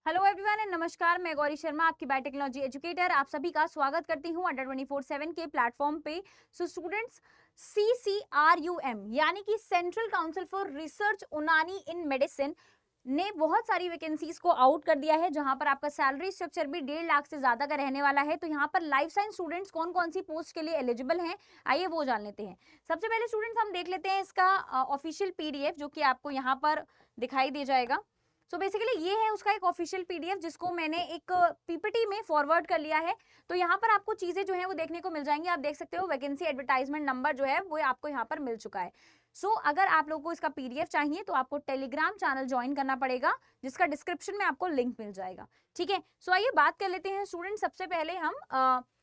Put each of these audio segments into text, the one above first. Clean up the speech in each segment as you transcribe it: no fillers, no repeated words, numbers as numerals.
Hello everyone and नमस्कार। मैं गौरी शर्मा, आपकी बायोटेक्नोलॉजी एजुकेटर। आप सभी का स्वागत करती हूं अड्डा 24/7 के प्लेटफॉर्म पे। सो स्टूडेंट्स, CCRUM यानी कि central council for research Unani in medicine ने बहुत सारी वैकेंसीज को आउट कर दिया है, जहां पर आपका सैलरी स्ट्रक्चर भी 1.5 लाख से ज्यादा का रहने वाला है। तो यहाँ पर लाइफ साइंस स्टूडेंट्स कौन कौन सी पोस्ट के लिए एलिजिबल हैं, आइए वो जान लेते हैं। सबसे पहले स्टूडेंट्स हम देख लेते हैं इसका ऑफिशियल PDF, जो कि आपको यहाँ पर दिखाई दे जाएगा। सो बेसिकली ये है उसका एक ऑफिशियल PDF, जिसको मैंने एक PPT में फॉरवर्ड कर लिया है। तो यहाँ पर आपको चीजें जो है वो देखने को मिल जाएंगी। आप देख सकते हो वैकेंसी एडवर्टाइजमेंट नंबर जो है वो आपको यहाँ पर मिल चुका है। अगर आप लोगों को इसका PDF चाहिए तो आपको टेलीग्राम चैनल ज्वाइन करना पड़ेगा, जिसका डिस्क्रिप्शन में आपको लिंक मिल जाएगा। ठीक है, आइए बात कर लेते हैं स्टूडेंट। सबसे पहले हम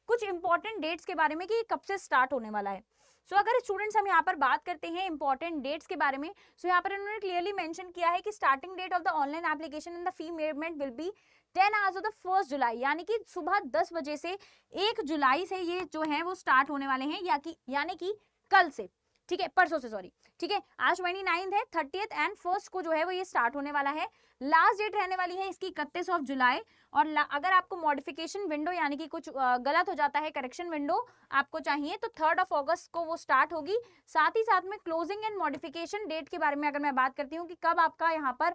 कुछ इंपॉर्टेंट डेट्स के बारे में कि कब से स्टार्ट होने वाला है। अगर स्टूडेंट्स हम यहाँ पर बात करते हैं इंपॉर्टेंट डेट्स के बारे में, यहाँ पर इन्होंने क्लियरली मेंशन किया है कि starting date of the online application in the fee payment will be 10 hours of the 1 July, यानी कि सुबह 10 बजे से 1 जुलाई से ये जो है वो स्टार्ट होने वाले हैं, यानी कि कल से। ठीक है, परसों से, सॉरी। ठीक है, आज 29 है, 30 एंड 1 को जो है वो ये स्टार्ट होने वाला है। लास्ट डेट रहने वाली है इसकी 31 जुलाई। और अगर आपको मॉडिफिकेशन विंडो यानी कि कुछ गलत हो जाता है, करेक्शन विंडो आपको चाहिए, तो 3 अगस्त को वो स्टार्ट होगी। साथ ही साथ में क्लोजिंग एंड मॉडिफिकेशन डेट के बारे में अगर मैं बात करती हूँ कि कब आपका यहाँ पर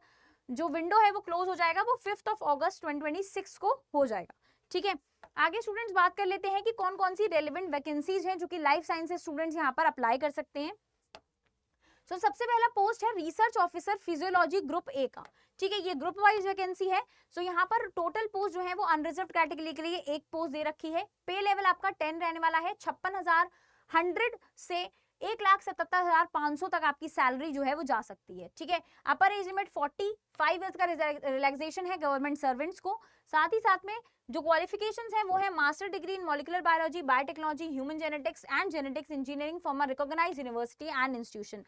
जो विंडो है वो क्लोज हो जाएगा, वो 5 अगस्त 2026 को हो जाएगा। ठीक है, आगे स्टूडेंट्स बात कर लेते हैं कि कौन कौन सी रेलेवेंट वैकेंसीज हैं जो कि लाइफ साइंसेज स्टूडेंट्स यहाँ पर अप्लाई कर सकते हैं। सबसे पहला पोस्ट है research officer physiology group A का। ठीक है, ये ग्रुप वाइज वैकेंसी है। यहाँ पर टोटल पोस्ट जो है वो अनरिजर्व कैटेगरी के लिए एक पोस्ट दे रखी है। पे लेवल आपका 10 रहने वाला है। 56,100 से 1,77,500 तक आपकी सैलरी जो है वो जा सकती है। ठीक है, अपर एज लिमिट 45 ईयर्स का रिलैक्सेशन है गवर्नमेंट सर्वेंट्स को। साथ ही साथ में जो क्वालिफिकेशंस हैं वो है master degree in molecular biology, biotechnology, human genetics and genetics engineering from a recognised university and institution.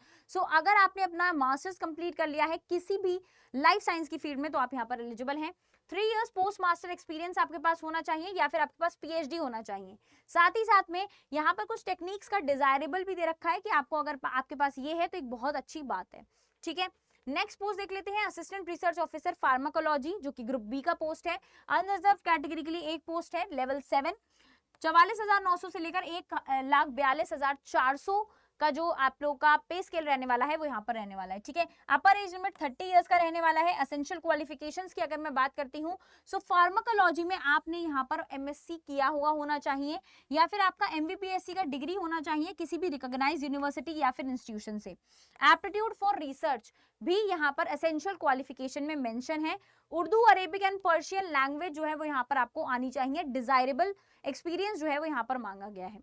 अगर आपने अपना मास्टर्स कंप्लीट कर लिया है किसी भी लाइफ साइंस की फील्ड में, तो आप यहाँ पर एलिजिबल हैं। 3 इयर्स पोस्ट मास्टर एक्सपीरियंस आपके पास होना चाहिए, या फिर आपके पास PhD होना चाहिए। साथ ही साथ में यहाँ पर कुछ टेक्निक्स का डिजायरेबल भी दे रखा है कि आपको अगर आपके पास ये है तो एक बहुत अच्छी बात है। ठीक है, नेक्स्ट पोस्ट देख लेते हैं असिस्टेंट रिसर्च ऑफिसर फार्माकोलॉजी, जो कि ग्रुप B का पोस्ट है। अनरिजर्व कैटेगरी के लिए एक पोस्ट है, लेवल 7। 44,900 से लेकर 1,42,400 का जो आप लोग का पे स्केल रहने वाला है वो यहाँ पर रहने वाला है। ठीक है, अपर एज लिमिट 30 इयर्स का रहने वाला है। एसेंशियल क्वालिफिकेशंस की अगर मैं बात करती हूँ, फार्माकोलॉजी में आपने यहाँ पर MSc किया हुआ होना चाहिए, या फिर आपका MBPSC का डिग्री होना चाहिए किसी भी रिकॉग्नाइज्ड यूनिवर्सिटी या फिर इंस्टीट्यूशन से। एप्टीट्यूड फॉर रिसर्च भी यहाँ पर एसेंशियल क्वालिफिकेशन में मेंशन है। Urdu, Arabic and Persian language जो है वो यहाँ पर आपको आनी चाहिए। डिजायरेबल एक्सपीरियंस जो है वो यहाँ पर मांगा गया है।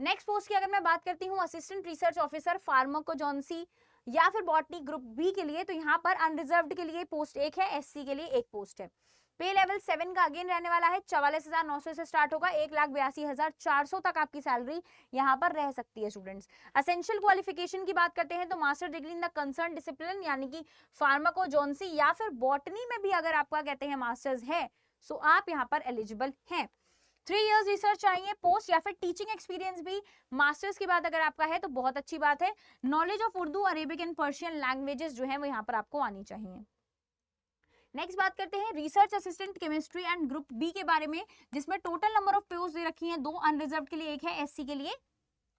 नेक्स्ट पोस्ट की अगर मैं बात करती हूँ असिस्टेंट रिसर्च ऑफिसर फार्माकोजॉन्सी या फिर बॉटनी ग्रुप B के लिए, तो यहाँ पर अनरिजर्व्ड के लिए पोस्ट एक है, SC के लिए एक पोस्ट है। पे लेवल 7 का अगेन रहने वाला है। 44,900 से स्टार्ट होगा, 1,82,400 तक आपकी सैलरी यहाँ पर रह सकती है। स्टूडेंट्स, असेंशियल क्वालिफिकेशन की बात करते हैं तो master degree in the concern discipline यानी कि फार्माकोजॉन्सी या फिर बॉटनी में भी अगर आपका कहते हैं मास्टर्स है, सो आप यहाँ पर एलिजिबल हैं। 3 इयर्स रिसर्च चाहिए पोस्ट, या फिर टीचिंग एक्सपीरियंस भी मास्टर्स की बात अगर आपका है तो बहुत अच्छी बात है। Knowledge of Urdu, Arabic and Persian languages जो है वो यहाँ पर आपको आनी चाहिए। नेक्स्ट बात करते हैं research assistant chemistry and group B के बारे में, जिसमें टोटल नंबर ऑफ पोस्ट दे रखी हैं 2, अनरिजर्व के लिए एक है, SC के लिए,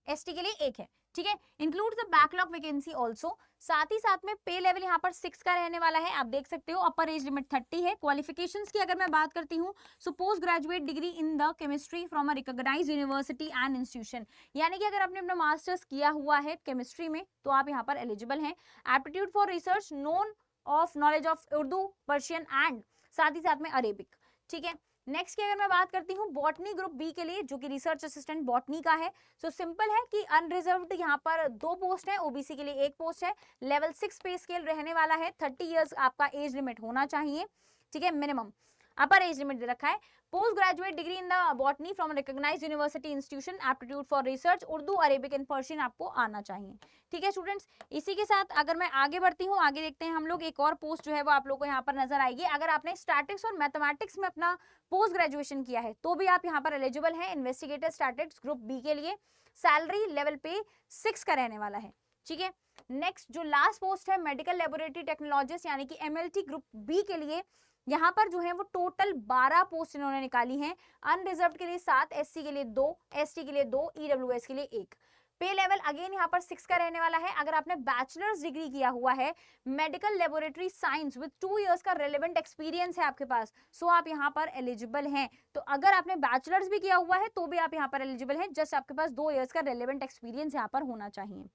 ST के लिए एक है। ठीक है, include the backlog vacancy also. साथ ही साथ में पे लेवल यहाँ पर 6 का रहने वाला है, आप देख सकते हो। अपर एज लिमिट 30 है। क्वालिफिकेशंस की अगर मैं बात करती हूँ, post graduate degree in the chemistry from a recognised university and institution, यानी कि अगर आपने अपना मास्टर्स किया हुआ है केमिस्ट्री में तो आप यहाँ पर एलिजिबल हैं। Aptitude for research, known of knowledge of Urdu, Persian and साथ ही साथ में अरेबिक। ठीक है, नेक्स्ट की अगर मैं बात करती हूँ बॉटनी ग्रुप B के लिए, जो कि रिसर्च असिस्टेंट बॉटनी का है। सिंपल है कि अनरिजर्व्ड यहाँ पर 2 पोस्ट है, OBC के लिए एक पोस्ट है। लेवल 6 पे स्केल रहने वाला है। 30 इयर्स आपका एज लिमिट होना चाहिए। ठीक है, मिनिमम अपर एज लिमिट दे रखा है। Post graduate degree in the botany from recognised university institution, aptitude for research, Urdu, Arabic and Persian आपको आना चाहिए। ठीक है स्टूडेंट्स, इसी के साथ अगर मैं आगे बढ़ती हूँ, आगे देखते हैं हम लोग। एक और पोस्ट जो है वो आप लोग को यहाँ पर नजर आएगी। अगर आपने स्टैटिक्स और मैथमेटिक्स में अपना पोस्ट ग्रेजुएशन किया है तो भी आप यहाँ पर एलिजिबल हैं। इन्वेस्टिगेटर स्टैटिक्स ग्रुप B के लिए सैलरी लेवल पे 6 का रहने वाला है। ठीक है, नेक्स्ट जो लास्ट पोस्ट है मेडिकल लेबोरेटरी टेक्नोलॉजिस्ट यानी कि MLT ग्रुप B के लिए, यहाँ पर जो है वो टोटल 12 पोस्ट इन्होंने निकाली हैं। अनरिजर्व्ड के लिए 7, एससी के लिए 2, एसटी के लिए 2, ईडब्ल्यूएस के लिए 1। पे लेवल अगेन यहाँ पर 6 का रहने वाला है। अगर आपने बैचलर्स डिग्री किया हुआ है medical laboratory science with 2 years का रेलेवेंट एक्सपीरियंस है आपके पास, सो आप यहाँ पर एलिजिबल हैं। तो अगर आपने बैचलर्स भी किया हुआ है तो भी आप यहाँ पर एलिजिबल हैं, जस्ट आपके पास 2 इयर्स का रेलेवेंट एक्सपीरियंस यहाँ पर होना चाहिए।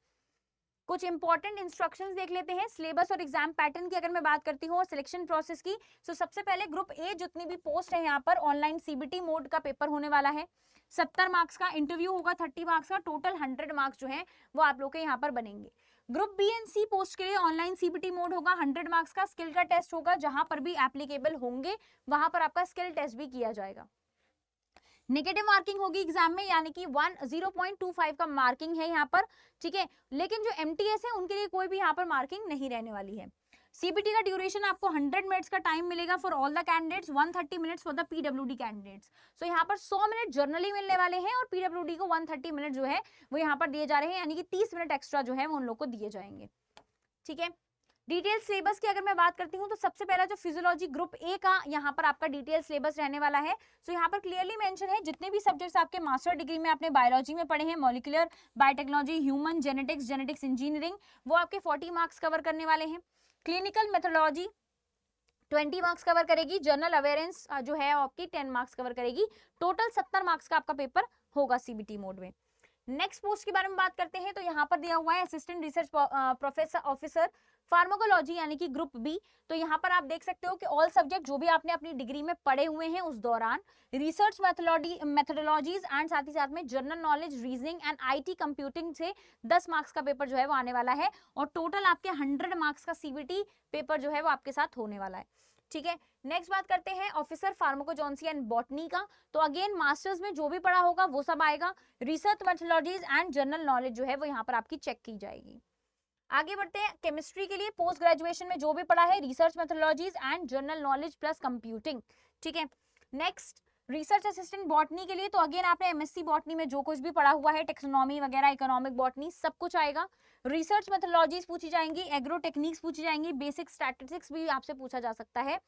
कुछ इंपॉर्टेंट इंस्ट्रक्शंस देख लेते हैं सिलेबस और एग्जाम पैटर्न की। अगर मैं बात करती हूँ सिलेक्शन प्रोसेस की, तो सबसे पहले ग्रुप ए जितनी भी पोस्ट है यहाँ पर ऑनलाइन सीबीटी मोड का पेपर होने वाला है। 70 मार्क्स का इंटरव्यू होगा, 30 मार्क्स का, टोटल 100 मार्क्स जो है वो आप लोग के यहाँ पर बनेंगे। Group B and C post के लिए ऑनलाइन सीबीटी मोड होगा, 100 मार्क्स का स्किल का टेस्ट होगा, जहां पर भी एप्लीकेबल होंगे वहां पर आपका स्किल टेस्ट भी किया जाएगा। नेगेटिव मार्किंग होगी एग्जाम में, यानी कि 0.25 का मार्किंग है यहाँ पर, ठीक है। लेकिन जो एमटीएस है उनके लिए कोई भी यहाँ पर मार्किंग नहीं रहने वाली है। सीबीटी का ड्यूरेशन आपको 100 मिनट्स का टाइम मिलेगा for all the candidates, 130 minutes for the PWD candidates. So यहाँ पर 100 मिनट जर्नली मिलने वाले हैं और पीडब्ल्यूडी को 130 मिनट जो है वो यहाँ पर दिए जा रहे हैं, यानी कि 30 मिनट एक्स्ट्रा जो है वो उन लोग को दिए जाएंगे, ठीक है। डिटेल सिलेबस की अगर मैं बात करती हूँ तो सबसे पहला जो फिजियोलॉजी ग्रुप ए का यहाँ पर आपका डिटेल सिलेबस रहने वाला है। सो यहाँ पर क्लियरली मेंशन है जितने भी सब्जेक्ट्स आपके मास्टर डिग्री में आपने बायोलॉजी में पढ़े हैं, molecular biotechnology, human genetics, genetics engineering, वो आपके 40 मार्क्स कवर करने वाले हैं। क्लिनिकल मेथोडोलॉजी 20 मार्क्स कवर करेगी, जनरल अवेयरेंस जो है आपकी 10 मार्क्स कवर करेगी, टोटल 70 मार्क्स का आपका पेपर होगा सीबीटी मोड में। नेक्स्ट पोस्ट के बारे में बात करते हैं तो यहाँ पर दिया हुआ है assistant research professor officer pharmacology यानी कि ग्रुप बी। तो यहाँ पर आप देख सकते हो कि ऑल सब्जेक्ट जो भी आपने अपनी डिग्री में पढ़े हुए हैं उस दौरान, रिसर्च मेथोडोलॉजीज एंड साथ ही साथ में general knowledge, reasoning and IT computing से 10 मार्क्स का पेपर जो है वो आने वाला है और टोटल आपके 100 मार्क्स का सीबीटी पेपर जो है वो आपके साथ होने वाला है, ठीक है। नेक्स्ट बात करते हैं ऑफिसर फार्माकोजेनेसी एंड बॉटनी का। तो अगेन मास्टर्स में जो भी पढ़ा होगा वो सब आएगा, research methodologies and general knowledge जो है वो यहाँ पर आपकी चेक की जाएगी। आगे बढ़ते हैं केमिस्ट्री के लिए, पोस्ट ग्रेजुएशन में जो भी पढ़ा है research methodologies and general knowledge plus computing, ठीक है। नेक्स्ट रिसर्च असिस्टेंट बॉटनी के लिए, तो अगेन आपने एमएससी बॉटनी में जो कुछ भी पढ़ा हुआ है, टेक्सोनॉमी वगैरह, इकोनॉमिक बॉटनी, सब कुछ आएगा। रिसर्च मेथोडोलॉजीज पूछी जाएंगी, एग्रो टेक्निक्स पूछी जाएंगी, बेसिक स्टैटिस्टिक्स भी आपसे पूछा जा सकता है।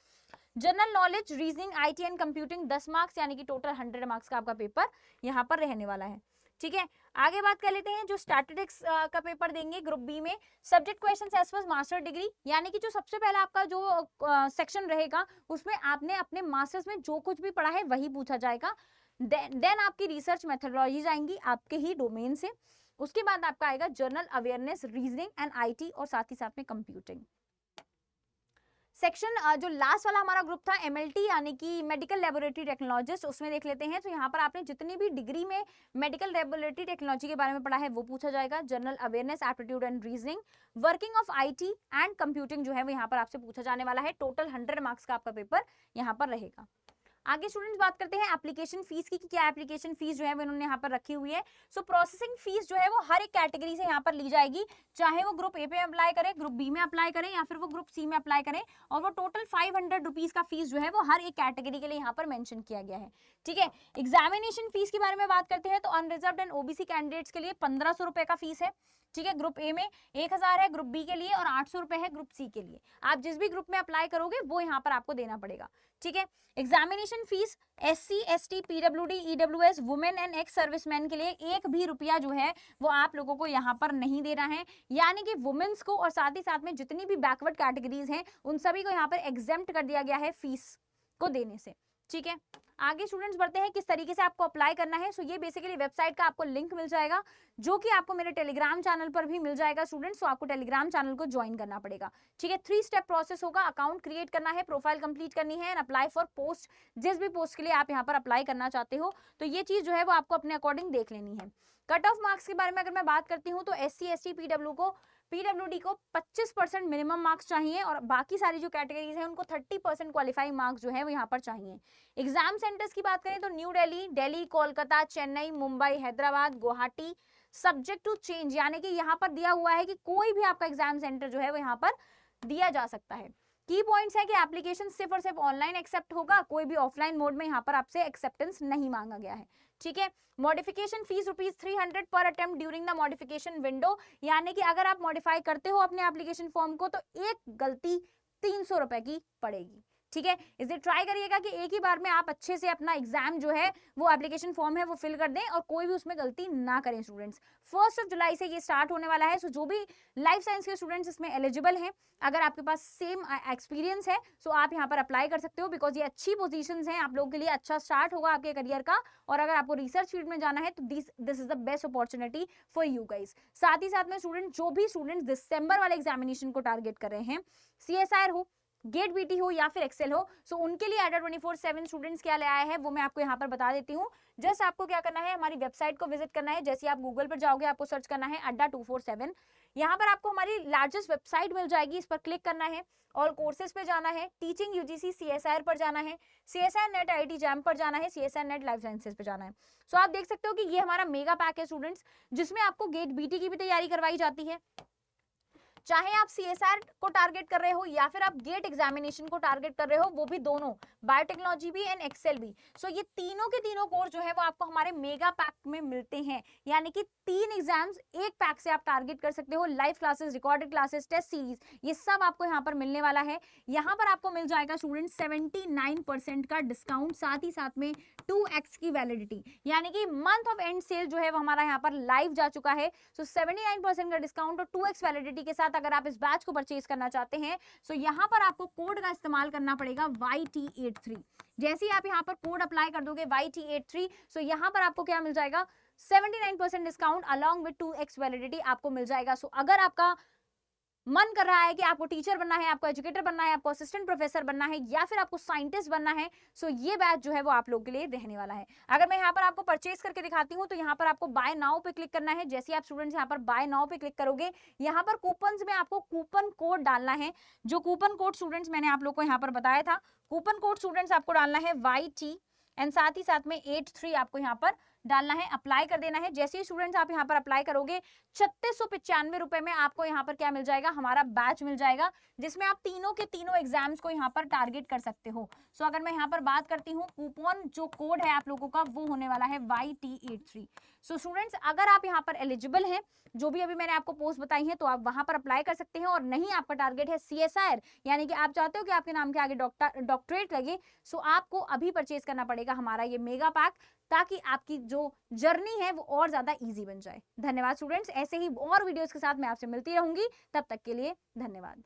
General knowledge, reasoning, IT and computing 10 marks यानी कि टोटल 100 मार्क्स का आपका पेपर यहाँ पर रहने वाला है, ठीक है। आगे बात कर लेते हैं जो स्टैटिस्टिक्स का पेपर देंगे ग्रुप बी में, subject questions as per master degree, यानी कि जो सबसे पहला आपका जो सेक्शन रहेगा उसमें आपने अपने मास्टर्स में जो कुछ भी पढ़ा है वही पूछा जाएगा। देन आपकी रिसर्च मेथोडोलॉजीज आएंगी आपके ही डोमेन से, उसके बाद आपका आएगा general awareness, reasoning and IT और साथ ही साथ में कंप्यूटिंग। सेक्शन जो लास्ट वाला हमारा ग्रुप था एमएलटी यानी कि मेडिकल लेबोरेटरी टेक्नोलॉजिस्ट, उसमें देख लेते हैं। तो यहाँ पर आपने जितनी भी डिग्री में मेडिकल लेबोरेटरी टेक्नोलॉजी के बारे में पढ़ा है वो पूछा जाएगा, general awareness, aptitude and reasoning, working of IT and computing जो है वो यहाँ पर आपसे पूछा जाने वाला है। टोटल 100 मार्क्स का आपका पेपर यहाँ पर रहेगा। आगे स्टूडेंट्स बात करते हैं एप्लीकेशन फीस की कि क्या एप्लीकेशन फीस जो है वो इन्होंने यहाँ पर रखी हुई है। सो प्रोसेसिंग फीस जो है वो हर एक कैटेगरी से यहाँ पर ली जाएगी, चाहे वो ग्रुप ए पे अप्लाई करें, ग्रुप बी में अप्लाई करें या फिर वो ग्रुप सी में अप्लाई करें, और वो टोटल 500 रुपीज का फीस जो है वो हर एक कैटेगरी के लिए यहाँ पर मेंशन किया गया है, ठीक है। एग्जामिनेशन फीस के बारे में बात करते हैं तो अनरिजर्व्ड एंड ओबीसी कैंडिडेट्स के लिए 1500 रुपए का फीस है, ठीक है। ग्रुप ए में 1000 है ग्रुप बी के लिए और 800 रुपए है ग्रुप सी के लिए। आप जिस भी ग्रुप में अप्लाई करोगे वो यहाँ पर आपको देना पड़ेगा, ठीक है। Examination fees SC, ST, PWD, EWS, women and ex serviceman के लिए 1 भी रुपया जो है वो आप लोगों को यहाँ पर नहीं देना है, यानी कि वुमेन्स को और साथ ही साथ में जितनी भी बैकवर्ड कैटेगरीज हैं उन सभी को यहाँ पर एग्जेम्प्ट कर दिया गया है फीस को देने से, ठीक है। आगे स्टूडेंट्स बढ़ते हैं किस तरीके से आपको अप्लाई करना है। सो ये बेसिकली वेबसाइट का आपको लिंक मिल जाएगा जो कि आपको मेरे टेलीग्राम चैनल पर भी मिल जाएगा स्टूडेंट्स। तो आपको टेलीग्राम चैनल को ज्वाइन करना पड़ेगा, ठीक है। 3 स्टेप प्रोसेस होगा, अकाउंट क्रिएट करना है, प्रोफाइल कंप्लीट करनी है एंड अप्लाई फॉर पोस्ट। जिस भी पोस्ट के लिए आप यहाँ पर अप्लाई करना चाहते हो तो ये चीज जो है वो आपको अपने अकॉर्डिंग देख लेनी है। कट ऑफ मार्क्स के बारे में अगर मैं बात करती हूँ तो एससी, एसटी, पीडब्ल्यूडी को 25% मिनिमम मार्क्स चाहिए और बाकी सारी जो कैटेगरीज हैं उनको 30% क्वालिफाइंग मार्क्स जो है वो यहाँ पर चाहिए। एग्जाम सेंटर्स की बात करें तो New Delhi, Delhi, Kolkata, Chennai, Mumbai, Hyderabad, Guwahati, subject to change, यानी कि यहाँ पर दिया हुआ है कि कोई भी आपका एग्जाम सेंटर जो है वो यहाँ पर दिया जा सकता है। की पॉइंट्स है कि एप्लीकेशन सिर्फ और सिर्फ ऑनलाइन एक्सेप्ट होगा, कोई भी ऑफलाइन मोड में यहाँ पर आपसे एक्सेप्टेंस नहीं मांगा गया है, ठीक है। मॉडिफिकेशन फीस ₹300 पर attempt during the modification window, यानी कि अगर आप मॉडिफाई करते हो अपने एप्लीकेशन फॉर्म को तो एक गलती 300 रुपए की पड़ेगी, ठीक है, इसे ट्राई करिएगा कि एक ही बार में आप अच्छे से अपना एग्जाम जो है वो एप्लीकेशन फॉर्म है वो फिल कर दें और कोई भी उसमें गलती ना करें स्टूडेंट्स। 1 जुलाई से ये स्टार्ट होने वाला है। सो जो भी लाइफ साइंस के स्टूडेंट्स इसमें एलिजिबल हैं, अगर आपके पास सेम एक्सपीरियंस है सो आप यहाँ पर अप्लाई कर सकते हो, बिकॉज ये अच्छी पोजीशंस हैं आप लोगों के लिए, अच्छा स्टार्ट होगा आपके करियर का। और अगर आपको रिसर्च फील्ड में जाना है तो this is the best opportunity for you guys. साथ ही साथ में स्टूडेंट जो भी स्टूडेंट्स दिसंबर वाले एग्जामिनेशन को टारगेट कर रहे हैं, CSIR हो, गेट बीटी हो या फिर एक्सेल हो, सो उनके लिए अड्डा 24/7 स्टूडेंट्स क्या ले आया है वो मैं आपको यहाँ पर बता देती हूँ। जस्ट आपको क्या करना है, हमारी वेबसाइट को विजिट करना है। जैसे आप गूगल पर जाओगे आपको सर्च करना है अड्डा 247, यहाँ पर आपको हमारी लार्जेस्ट वेबसाइट मिल जाएगी, इस पर क्लिक करना है। ऑल कोर्सेज पे जाना है, टीचिंग UGC CSIR पर जाना है, CSIR नेट IIT जैम पर जाना है, CSIR नेट लाइफ साइंसेज पे जाना है। सो आप देख सकते हो कि ये हमारा मेगा पैक है स्टूडेंट्स, जिसमें आपको गेट बीटी की भी तैयारी करवाई जाती है। चाहे आप CSIR को टारगेट कर रहे हो या फिर आप गेट एग्जामिनेशन को टारगेट कर रहे हो, वो भी दोनों, बायोटेक्नोलॉजी भी एंड एक्सेल भी। सो ये तीनों के तीनों कोर्स जो है वो आपको हमारे मेगा पैक में मिलते हैं, यानी कि 3 एग्जाम्स एक पैक से आप टारगेट कर सकते हो। Live classes, recorded classes, test series, ये सब आपको यहाँ पर मिलने वाला है। यहाँ पर आपको मिल जाएगा स्टूडेंट 79% का डिस्काउंट, साथ ही साथ में 2x की वैलिडिटी, यानी कि मंथ ऑफ एंड सेल जो है वो हमारा यहाँ पर लाइव जा चुका है। सो 79% का डिस्काउंट और 2x वैलिडिटी के साथ अगर आप इस बैच को परचेज करना चाहते हैं सो यहाँ पर आपको कोड का इस्तेमाल करना पड़ेगा YT83। जैसे ही आप यहाँ पर कोड अप्लाई कर दोगे YT83, सो यहाँ पर आपको क्या मिल जाएगा, 79% discount along with 2x validity आपको मिल जाएगा। सो अगर आपका मन कर रहा है कि आपको टीचर बनना है, आपको एजुकेटर बनना है, आपको असिस्टेंट प्रोफेसर बनना है या फिर आपको साइंटिस्ट बनना है, सो ये बैच जो है वो आप लोगों के लिए रहने वाला है। अगर मैं यहाँ पर आपको परचेज करके दिखाती हूँ तो यहाँ पर आपको बाय नाउ पे क्लिक करना है। जैसे आप स्टूडेंट्स यहाँ पर बाय नाउ पे क्लिक करोगे, यहाँ पर कूपन्स में आपको कूपन कोड डालना है। जो कूपन कोड स्टूडेंट्स मैंने आप लोग को यहाँ पर बताया था, कूपन कोड स्टूडेंट्स आपको डालना है YT एंड साथ ही साथ में 83 आपको यहाँ पर डालना है, अप्लाई कर देना है। जैसे ही स्टूडेंट्स आप यहाँ पर अप्लाई करोगे 3695 रुपए में आपको यहाँ पर क्या मिल जाएगा, हमारा बैच मिल जाएगा, जिसमें आप तीनों के तीनों एग्जाम्स को यहाँ पर टारगेट कर सकते हो। सो अगर मैं यहाँ पर बात करती हूँ, कूपन जो कोड है आप लोगों का वो होने वाला है YT83। सो स्टूडेंट्स अगर आप यहाँ पर एलिजिबल हैं, जो भी अभी मैंने आपको पोस्ट बताई है, तो आप वहां पर अप्लाई कर सकते हैं। और नहीं आपका टारगेट है CSIR, यानी कि आप चाहते हो कि आपके नाम के आगे डॉक्टरेट लगे, सो आपको अभी परचेज करना पड़ेगा हमारा ये मेगा पैक, ताकि आपकी जो जर्नी है वो और ज्यादा इजी बन जाए। धन्यवाद स्टूडेंट्स, ऐसे ही और वीडियोस के साथ मैं आपसे मिलती रहूंगी, तब तक के लिए धन्यवाद।